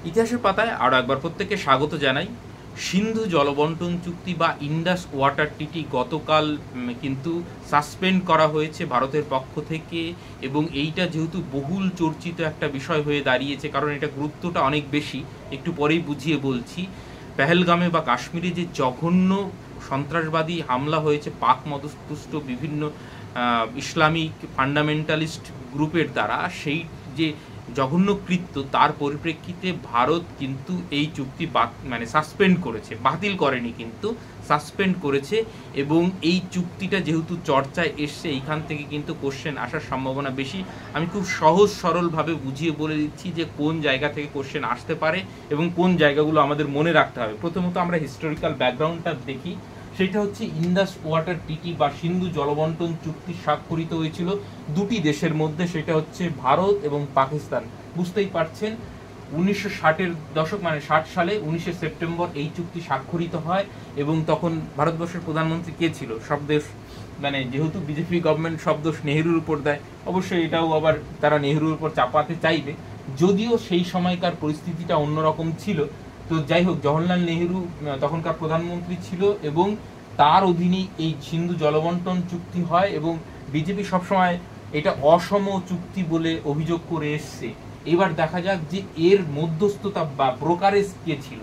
ইতিহাসের পাতায় আরও একবার প্রত্যেককে স্বাগত জানাই। সিন্ধু জলবন্টন চুক্তি বা ইন্ডাস ওয়াটার ট্রিটি গতকাল কিন্তু সাসপেন্ড করা হয়েছে ভারতের পক্ষ থেকে, এবং এইটা যেহেতু বহুল চর্চিত একটা বিষয় হয়ে দাঁড়িয়েছে, কারণ এটা গুরুত্বটা অনেক বেশি, একটু পরেই বুঝিয়ে বলছি। পেহেলগামে বা কাশ্মীরে যে জঘন্য সন্ত্রাসবাদী হামলা হয়েছে পাক মদস্তুষ্ট বিভিন্ন ইসলামিক ফান্ডামেন্টালিস্ট গ্রুপের দ্বারা, সেই যে জঘন্য কৃত্য, তার পরিপ্রেক্ষিতে ভারত কিন্তু এই চুক্তি সাসপেন্ড করেছে, বাতিল করেনি, কিন্তু সাসপেন্ড করেছে। এবং এই চুক্তিটা যেহেতু চর্চায় এসছে, এইখান থেকে কিন্তু কোশ্চেন আসার সম্ভাবনা বেশি। আমি খুব সহজ সরলভাবে বুঝিয়ে বলে দিচ্ছি যে কোন জায়গা থেকে কোশ্চেন আসতে পারে এবং কোন জায়গাগুলো আমাদের মনে রাখতে হবে। প্রথমত আমরা হিস্টোরিক্যাল ব্যাকগ্রাউন্ডটা দেখি। সেটা হচ্ছে ইন্ডাস ওয়াটার ট্রিটি বা সিন্ধু জলবন্টন চুক্তি স্বাক্ষরিত হয়েছিল দুটি দেশের মধ্যে, সেটা হচ্ছে ভারত এবং পাকিস্তান। বুঝতেই পারছেন 1960-এর দশক, 60 সালে 19শে সেপ্টেম্বর এই চুক্তি স্বাক্ষরিত হয়। এবং তখন ভারতবর্ষের প্রধানমন্ত্রী কে ছিল? সব দেশ, যেহেতু বিজেপি গভর্নমেন্ট সব দোষ নেহেরুর উপর দেয়, অবশ্যই এটাও আবার তারা নেহেরুর উপর চাপাতে চাইবে, যদিও সেই সময়কার পরিস্থিতিটা অন্যরকম ছিল। তো যাই হোক, জওহরলাল নেহেরু তখনকার প্রধানমন্ত্রী ছিল এবং তার অধীনেই এই সিন্ধু জলবন্টন চুক্তি হয়, এবং বিজেপি সবসময় এটা অসম চুক্তি বলে অভিযোগ করে এসছে। এবার দেখা যাক যে এর মধ্যস্থতা বা ব্রোকারেজ কে ছিল,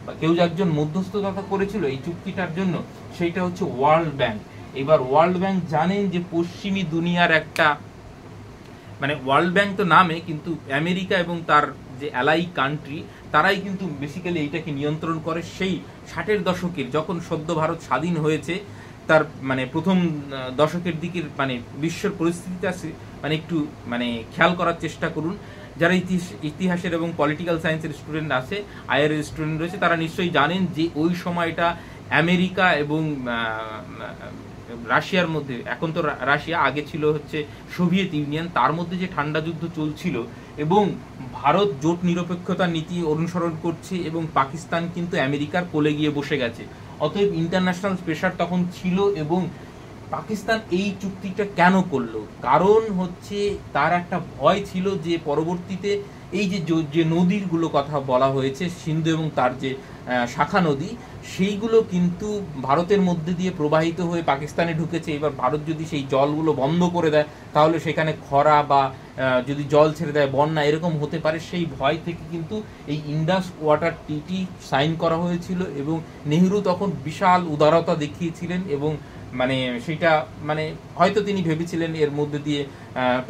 বা কেউ যে একজন মধ্যস্থতা করেছিল এই চুক্তিটার জন্য, সেইটা হচ্ছে ওয়ার্ল্ড ব্যাংক। এবার ওয়ার্ল্ড ব্যাংক জানেন যে পশ্চিমী দুনিয়ার একটা, ওয়ার্ল্ড ব্যাংক তো নামে, কিন্তু আমেরিকা এবং তার যে অ্যালাই কান্ট্রি, তারাই কিন্তু বেসিক্যালি এইটাকে নিয়ন্ত্রণ করে। সেই 60-এর দশকের, যখন সদ্য ভারত স্বাধীন হয়েছে, তার প্রথম দশকের দিকের বিশ্বের পরিস্থিতিটা একটু খেয়াল করার চেষ্টা করুন। যারা ইতিহাসের এবং পলিটিক্যাল সায়েন্সের স্টুডেন্ট আছে, আইআর স্টুডেন্ট রয়েছে, তারা নিশ্চয়ই জানেন যে ওই সময়টা আমেরিকা এবং রাশিয়ার মধ্যে, এখন তো রাশিয়া, আগে ছিল হচ্ছে সোভিয়েত ইউনিয়ন, তার মধ্যে যে ঠান্ডা যুদ্ধ চলছিল, এবং ভারত জোট নিরপেক্ষতার নীতি অনুসরণ করছে এবং পাকিস্তান কিন্তু আমেরিকার কোলে গিয়ে বসে গেছে। অতএব ইন্টারন্যাশনাল প্রেশার তখন ছিল। এবং পাকিস্তান এই চুক্তিটা কেন করলো? কারণ হচ্ছে তার একটা ভয় ছিল যে পরবর্তীতে এই যে নদীগুলো কথা বলা হয়েছে, সিন্ধু এবং তার যে শাখা নদী, সেইগুলো কিন্তু ভারতের মধ্যে দিয়ে প্রবাহিত হয়ে পাকিস্তানে ঢুকেছে। এবার ভারত যদি সেই জলগুলো বন্ধ করে দেয়, তাহলে সেখানে খরা বা যদি জল ছেড়ে দেয় বন্যা, এরকম হতে পারে। সেই ভয় থেকে কিন্তু এই ইন্ডাস ওয়াটার ট্রিটি সাইন করা হয়েছিল, এবং নেহেরু তখন বিশাল উদারতা দেখিয়েছিলেন, এবং সেটা হয়তো তিনি ভেবেছিলেন এর মধ্যে দিয়ে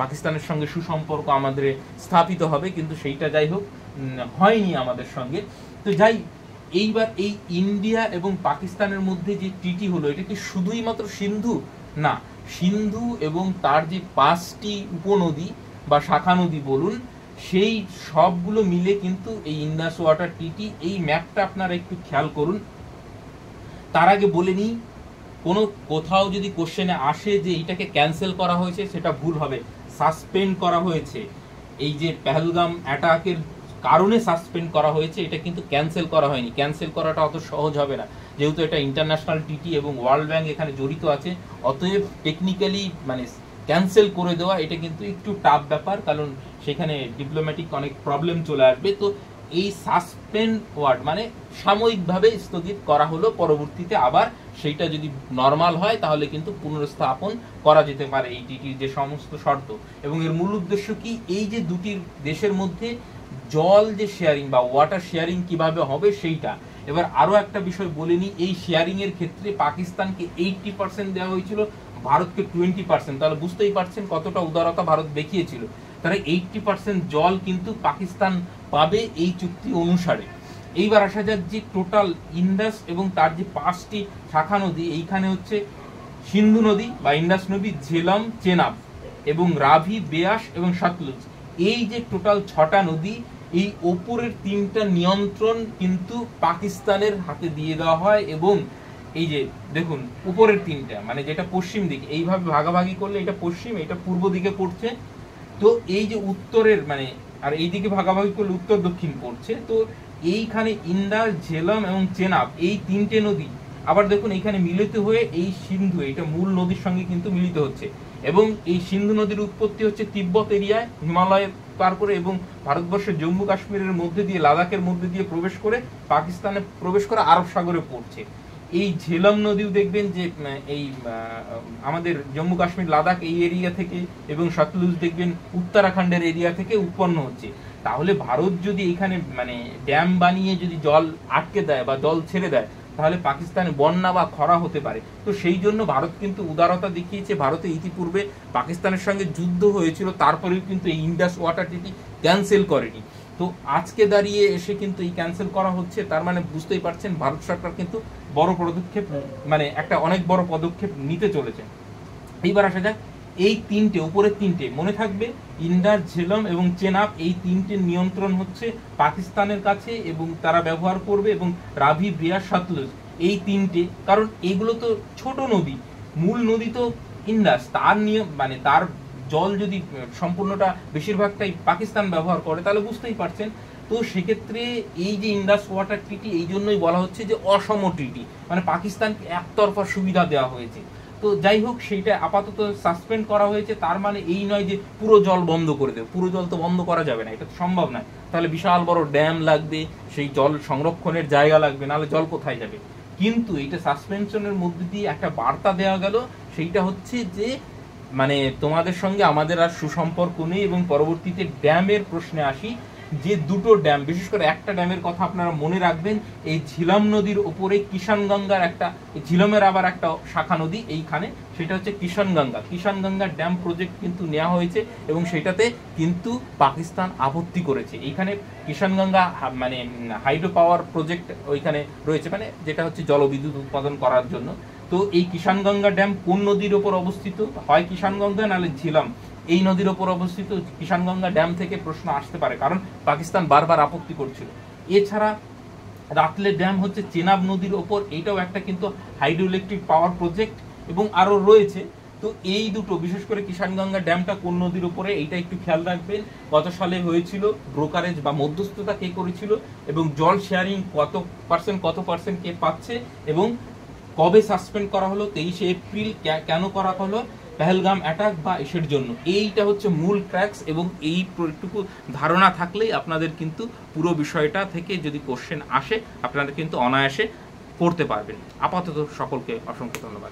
পাকিস্তানের সঙ্গে সুসম্পর্ক আমাদের স্থাপিত হবে, কিন্তু সেইটা যাই হোক হয়নি আমাদের সঙ্গে। তো যাই, এইবার এই ইন্ডিয়া এবং পাকিস্তানের মধ্যে যে ট্রিটি হলো, এটা কি শুধুই মাত্র সিন্ধু? না, সিন্ধু এবং তার যে 5টি উপনদী বা শাখা নদী বলুন, সেই সবগুলো মিলে কিন্তু এই ইন্ডাস ওয়াটার ট্রিটি। এই ম্যাপটা আপনারা একটু খেয়াল করুন। তার আগে বলে নিই, কোথাও যদি কোশ্চেনে আসে যে এইটাকে ক্যান্সেল করা হয়েছে, সেটা ভুল হবে। সাসপেন্ড করা হয়েছে। এই যে পেহেলগাম অ্যাটাকের কারণে সাসপেন্ড করা হয়েছে, এটা কিন্তু ক্যান্সেল করা হয়নি। ক্যান্সেল করাটা অত সহজ হবে না, যেহেতু এটা ইন্টারন্যাশনাল ট্রিটি এবং ওয়ার্ল্ড ব্যাংক এখানে জড়িত আছে। অতএব টেকনিক্যালি ক্যান্সেল করে দেওয়া এটা কিন্তু একটু টাফ ব্যাপার, কারণ সেখানে ডিপ্লোম্যাটিক অনেক প্রবলেম চলে আসবে। তো এই সাসপেন্ড ওয়ার্ড সাময়িকভাবে স্থগিত করা হলো, পরবর্তীতে আবার সেইটা যদি নর্মাল হয় তাহলে কিন্তু পুনরস্থাপন করা যেতে পারে এই টিটির যে সমস্ত শর্ত। এবং এর মূল উদ্দেশ্য কি? এই যে দুটি দেশের মধ্যে জল যে শেয়ারিং বা ওয়াটার শেয়ারিং কিভাবে হবে সেইটা। এবার আরো একটা বিষয় বলে নিই, এই শেয়ারিং এর ক্ষেত্রে পাকিস্তানকে 80% দেওয়া হয়েছিল, ভারতকে 20%। তাহলে বুঝতেই পারছেন কতটা উদারতা ভারত দেখিয়েছিল। তারা 80% জল কিন্তু পাকিস্তান পাবে এই চুক্তি অনুসারে। এইবার আসা যাক যে টোটাল ইন্ডাস এবং তার যে 5টি শাখা নদী, এইখানে হচ্ছে সিন্ধু নদী বা ইন্ডাস নদী, ঝেলম, চেনাব এবং রাভি, বেয়াস এবং সতলুজ। এই যে টোটাল 6টা নদী, এই ওপরের 3টা নিয়ন্ত্রণ কিন্তু পাকিস্তানের হাতে দিয়ে দেওয়া হয়। এবং এই যে দেখুন উপরের 3টা, যেটা পশ্চিম দিকে, এইভাবে ভাগাভাগি করলে এটা পশ্চিম, এটা পূর্ব দিকে পড়ছে। তো এই যে উত্তরের আর এইদিকে ভাগাভাগি করলে উত্তর দক্ষিণ পড়ছে। তো এইখানে ইন্ডাস, ঝেলম এবং চেনাব, এই 3টে নদী আবার দেখুন এইখানে মিলিত হয়ে এই সিন্ধু, এটা মূল নদীর সঙ্গে কিন্তু মিলিত হচ্ছে। এবং এই সিন্ধু নদীর উৎপত্তি হচ্ছে তিব্বত এরিয়ায়, হিমালয়ের পার করে এবং ভারতবর্ষের জম্মু কাশ্মীরের মধ্যে দিয়ে, লাদাখের মধ্যে দিয়ে প্রবেশ করে পাকিস্তানে প্রবেশ করে আরব সাগরে পড়ছে। এই ঝেলম নদীও দেখবেন যে এই আমাদের জম্মু কাশ্মীর লাদাখ এই এরিয়া থেকে, এবং সতলুজ দেখবেন উত্তরাখণ্ডের এরিয়া থেকে উৎপন্ন হচ্ছে। তাহলে ভারত যদি এখানে মানে ড্যাম বানিয়ে যদি জল আটকে দেয় বা জল ছেড়ে দেয়, তাহলে পাকিস্তানে বন্যা বা খরা হতে পারে। তো সেই জন্য ভারত কিন্তু উদারতা দেখিয়েছে। ভারতে ইতিপূর্বে পাকিস্তানের সঙ্গে যুদ্ধ হয়েছিল, তারপরেও কিন্তু এই ইন্ডাস ওয়াটার ট্রিটি ক্যান্সেল করেনি। তো আজকে দাঁড়িয়ে এসে কিন্তু এই ক্যান্সেল করা হচ্ছে, তার মানে বুঝতেই পারছেন ভারত সরকার কিন্তু বড় পদক্ষেপ, মানে একটা অনেক বড় পদক্ষেপ নিতে চলেছে। এইবার আসা যাক এই তিনটে, উপরের তিনটে মনে থাকবে, ইন্ডাস, ঝেলম এবং চেনাব, এই তিনটে নিয়ন্ত্রণ হচ্ছে পাকিস্তানের কাছে এবং তারা ব্যবহার করবে, এবং রাভি, ব্রিয়াস, সতলুজ এই তিনটে, কারণ এগুলো তো ছোট নদী, মূল নদী তো ইন্ডাস, তার নিয়ম মানে তার জল যদি সম্পূর্ণটা বেশিরভাগটাই পাকিস্তান ব্যবহার করে, তাহলে বুঝতেই পারছেন। তো সেক্ষেত্রে এই যে ইন্ডাস ওয়াটার ট্রিটি, এই জন্যই বলা হচ্ছে যে অসম ট্রিটি, মানে পাকিস্তানকে একতরফা সুবিধা দেওয়া হয়েছে। তো যাই হোক, সেইটা আপাতত সাসপেন্ড করা হয়েছে। তার মানে এই নয় যে পুরো জল বন্ধ করে দেবে, পুরো জল তো বন্ধ করা যাবে না, এটা তো সম্ভব নয়। তাহলে বিশাল বড় ড্যাম লাগবে, সেই জল সংরক্ষণের জায়গা লাগবে, নাহলে জল কোথায় যাবে। কিন্তু এটা সাসপেনশনের মধ্যে দিয়ে একটা বার্তা দেওয়া গেল, সেইটা হচ্ছে যে মানে তোমাদের সঙ্গে আমাদের আর সুসম্পর্ক নেই। এবং পরবর্তীতে ড্যামের প্রশ্নে আসি, যে দুটো ড্যাম, বিশেষ করে একটা ড্যামের কথা আপনারা মনে রাখবেন, এই ঝিলম নদীর ওপরে কিষানগঙ্গার একটা, ঝিলমের আবার একটা শাখা নদী এইখানে, সেটা হচ্ছে কিষানগঙ্গা। কিষানগঙ্গা ড্যাম প্রজেক্ট কিন্তু নেওয়া হয়েছে এবং সেটাতে কিন্তু পাকিস্তান আপত্তি করেছে। এইখানে কিষানগঙ্গা মানে হাইড্রো পাওয়ার প্রজেক্ট ওইখানে রয়েছে, মানে যেটা হচ্ছে জলবিদ্যুৎ উৎপাদন করার জন্য। তো এই কিষানগঙ্গা ড্যাম কোন নদীর ওপর অবস্থিত, হয় কিষানগঙ্গা নাহলে ঝিলম, এই নদীর ওপর অবস্থিত। কিষানগঙ্গা ড্যাম থেকে প্রশ্ন আসতে পারে, কারণ পাকিস্তান বারবার আপত্তি করছিল। এছাড়া রাতলে ড্যাম হচ্ছে চেনাব নদীর ওপর, এইটাও একটা কিন্তু হাইড্রো ইলেকট্রিক পাওয়ার প্রজেক্ট, এবং আরো রয়েছে। তো এই দুটো, বিশেষ করে কিষানগঙ্গা ড্যামটা কোন নদীর উপরে, এইটা একটু খেয়াল রাখবেন। কত সালে হয়েছিল, ব্রোকারেজ বা মধ্যস্থতা কে করেছিল, এবং জল শেয়ারিং কত পার্সেন্ট কে পাচ্ছে, এবং কবে সাসপেন্ড করা হলো, 23শে এপ্রিল কেন করা হলো, পেহেলগাম অ্যাটাক বা এসের জন্য। এইটা হচ্ছে মূল ট্র্যাক্স, এবং এইটুকু ধারণা থাকলেই আপনাদের কিন্তু পুরো বিষয়টা থেকে যদি কোশ্চেন আসে, আপনারা কিন্তু অনায়াসে করতে পারবেন। আপাতত সকলকে অসংখ্য ধন্যবাদ।